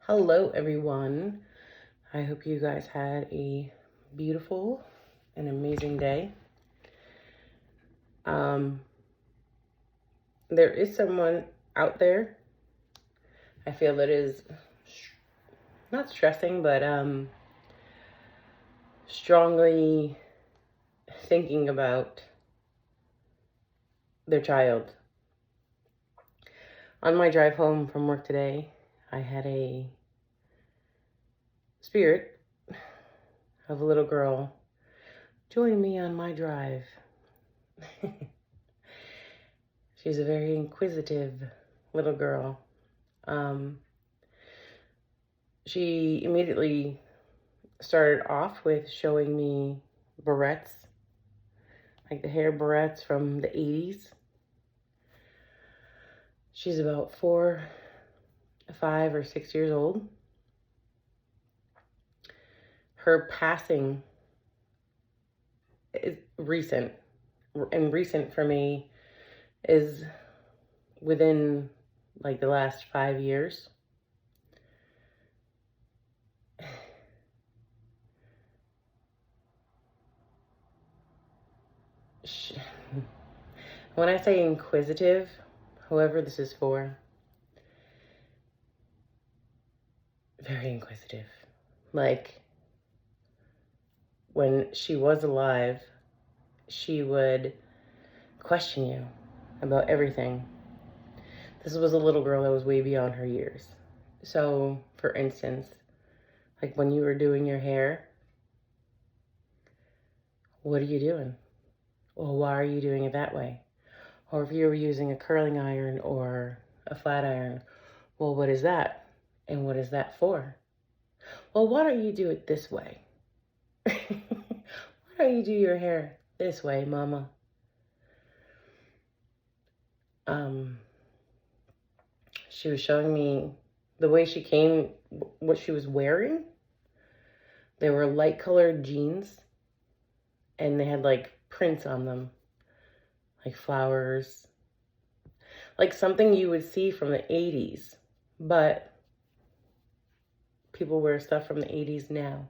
Hello, everyone. I hope you guys had a beautiful and amazing day. There is someone out there I feel that is not stressing, but strongly thinking about their child. On my drive home from work today, I had a spirit of a little girl join me on my drive. She's a very inquisitive little girl. She immediately started off with showing me barrettes, like the hair barrettes from the 80s. She's about 4, 5, or 6 years old. Her passing is recent, and recent for me is within like the last 5 years. When I say inquisitive, whoever this is for, very inquisitive. Like, when she was alive, she would question you about everything. This was a little girl that was way beyond her years. So, for instance, like when you were doing your hair, what are you doing? Well, why are you doing it that way? Or if you were using a curling iron or a flat iron, well, what is that? And what is that for? Well, why don't you do it this way? Why don't you do your hair this way, mama? She was showing me the way she came, what she was wearing. They were light colored jeans and they had like prints on them, like flowers, like something you would see from the 80s, but people wear stuff from the 80s now.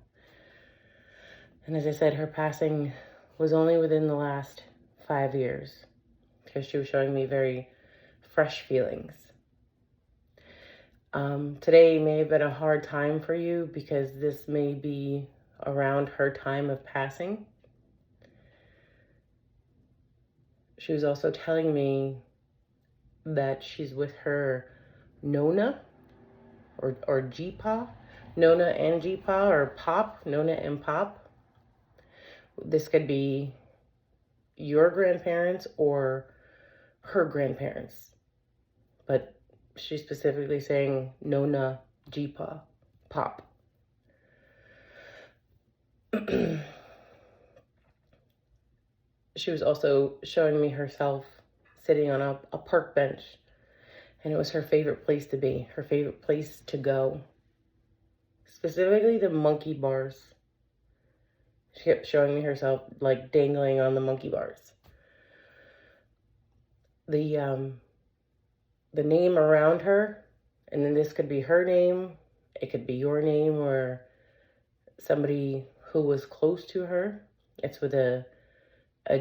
And as I said, her passing was only within the last 5 years because she was showing me very fresh feelings. Today may have been a hard time for you because this may be around her time of passing. She was also telling me that she's with her Nona or G-Pa. Nona and G-Pa, or Pop, Nona and Pop. This could be your grandparents or her grandparents. But she's specifically saying Nona, G-Pa, Pop. She was also showing me herself sitting on a park bench, and it was her favorite place to be, her favorite place to go. Specifically the monkey bars. She kept showing me herself like dangling on the monkey bars. The name around her, and then this could be her name, it could be your name, or somebody who was close to her. It's with a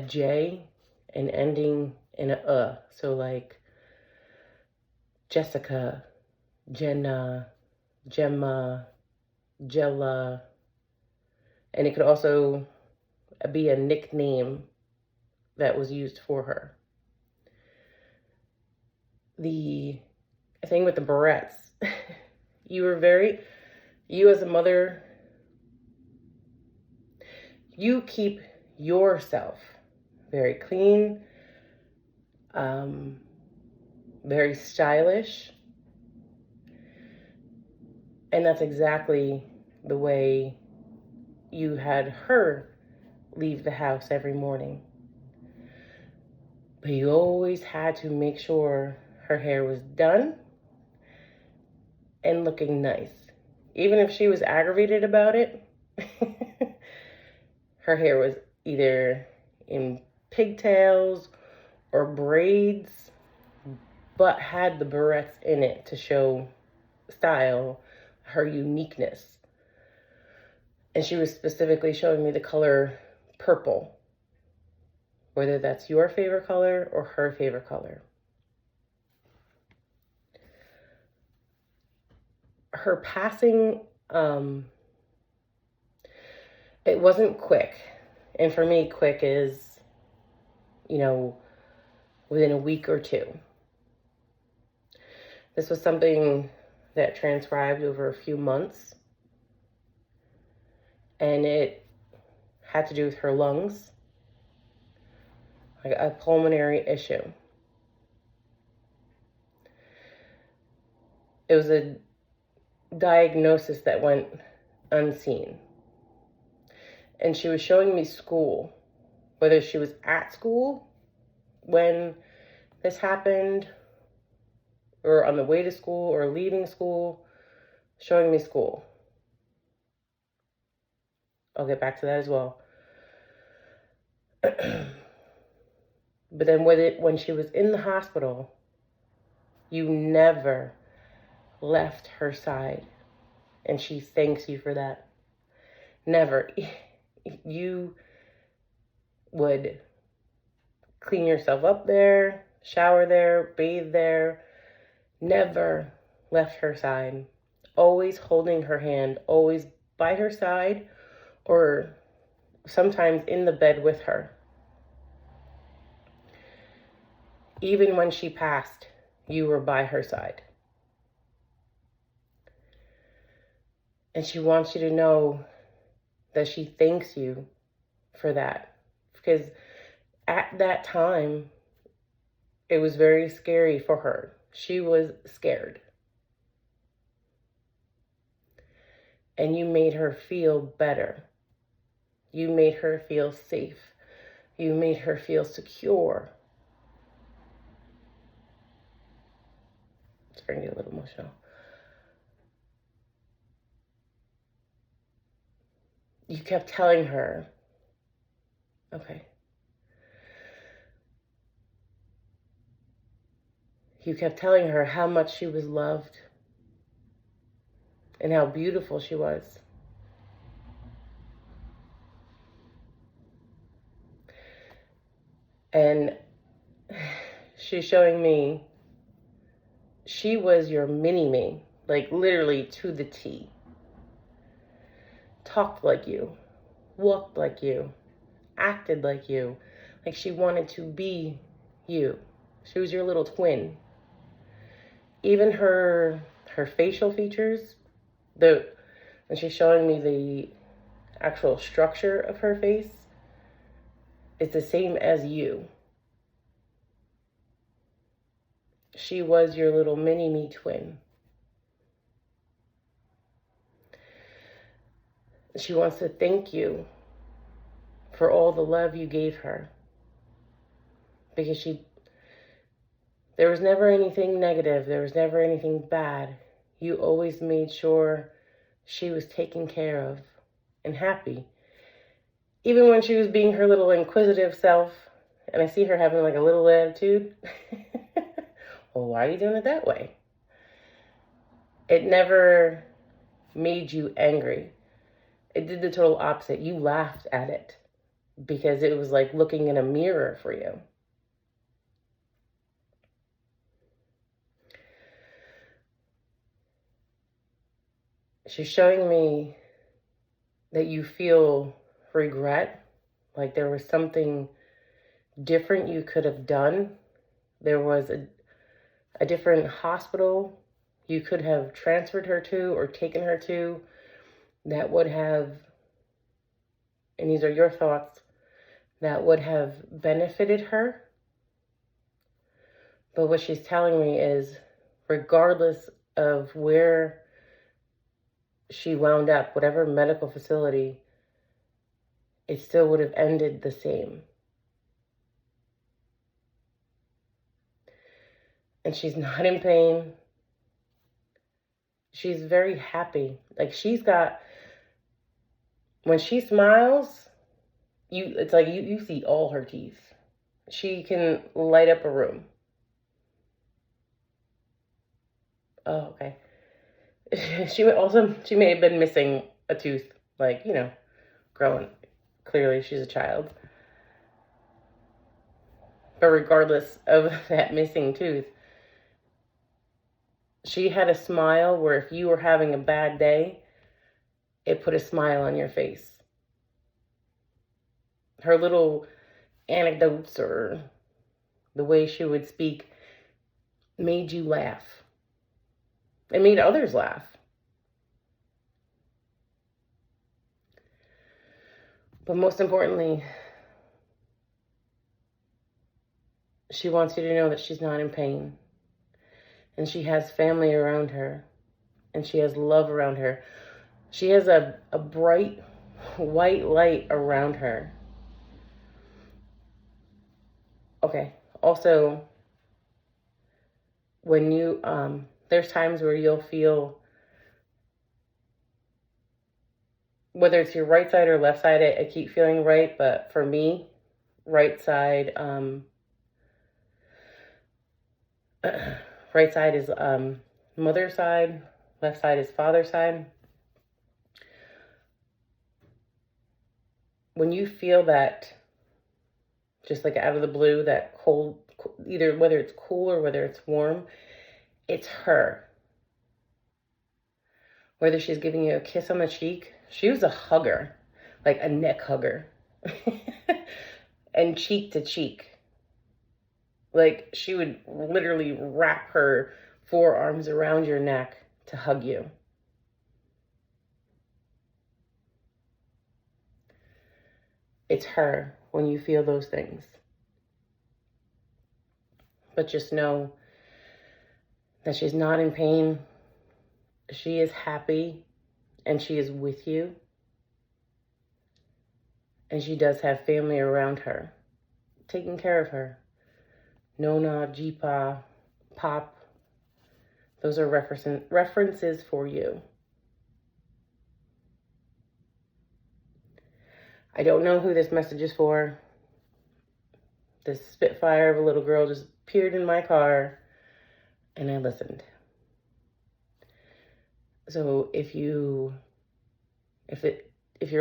J and ending in a. So like Jessica, Jenna, Gemma, Jella. And it could also be a nickname that was used for her. The thing with the barrettes, you as a mother, you keep yourself very clean, very stylish. And that's exactly the way you had her leave the house every morning. But you always had to make sure her hair was done and looking nice. Even if she was aggravated about it, her hair was either in pigtails or braids, but had the barrettes in it to show style her uniqueness. And she was specifically showing me the color purple, whether that's your favorite color or her favorite color. Her passing, it wasn't quick. And for me, quick is, within a week or two. This was something that transcribed over a few months. And it had to do with her lungs, like a pulmonary issue. It was a diagnosis that went unseen. And she was showing me school, whether she was at school when this happened, or on the way to school, or leaving school, showing me school. I'll get back to that as well. But then when she was in the hospital, you never left her side. And she thanks you for that. Never. You would clean yourself up there, shower there, bathe there. Never left her side. Always holding her hand, always by her side, or sometimes in the bed with her. Even when she passed, you were by her side. And she wants you to know that she thanks you for that. Because at that time, it was very scary for her. She was scared. And you made her feel better. You made her feel safe. You made her feel secure. It's starting to get a little emotional. You kept telling her, okay. You kept telling her how much she was loved and how beautiful she was. And she's showing me she was your mini-me, like literally to the T. Talked like you, walked like you, acted like you, like she wanted to be you. She was your little twin. Even her facial features, and she's showing me the actual structure of her face, it's the same as you. She was your little mini-me twin. She wants to thank you for all the love you gave her. Because there was never anything negative. There was never anything bad. You always made sure she was taken care of and happy. Even when she was being her little inquisitive self, and I see her having like a little attitude. Well, why are you doing it that way? It never made you angry. It did the total opposite. You laughed at it because it was like looking in a mirror for you. She's showing me that you feel regret, like there was something different you could have done. There was a different hospital you could have transferred her to or taken her to that would have, and these are your thoughts, that would have benefited her. But what she's telling me is, regardless of where she wound up, whatever medical facility, it still would have ended the same. And she's not in pain. She's very happy. Like when she smiles, it's like you see all her teeth. She can light up a room. Oh, okay. She may have been missing a tooth, like, you know, growing. Clearly, she's a child. But regardless of that missing tooth, she had a smile where if you were having a bad day, it put a smile on your face. Her little anecdotes or the way she would speak made you laugh. It made others laugh. But most importantly, she wants you to know that she's not in pain. And she has family around her. And she has love around her. She has a bright white light around her. Okay. Also, when you, there's times where you'll feel, whether it's your right side or left side, I keep feeling right. But for me, right side, right side is mother's side, left side is father's side. When you feel that, just like out of the blue, that cold, either whether it's cool or whether it's warm, it's her. Whether she's giving you a kiss on the cheek, she was a hugger, like a neck hugger, and cheek to cheek. Like, she would literally wrap her forearms around your neck to hug you. It's her when you feel those things. But just know that she's not in pain. She is happy and she is with you. And she does have family around her, taking care of her. Nona, Jeepa, Pop, those are references for you. I don't know who this message is for. This spitfire of a little girl just appeared in my car and I listened. So if you're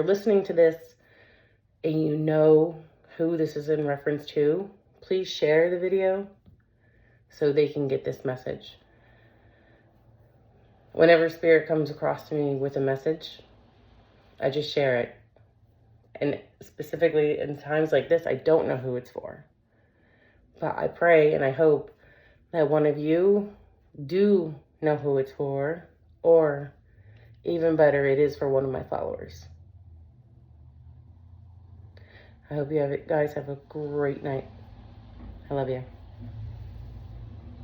listening to this and you know who this is in reference to, please share the video so they can get this message. Whenever Spirit comes across to me with a message, I just share it. And specifically in times like this, I don't know who it's for. But I pray and I hope that one of you do know who it's for, or even better, it is for one of my followers. I hope you guys have a great night. I love you.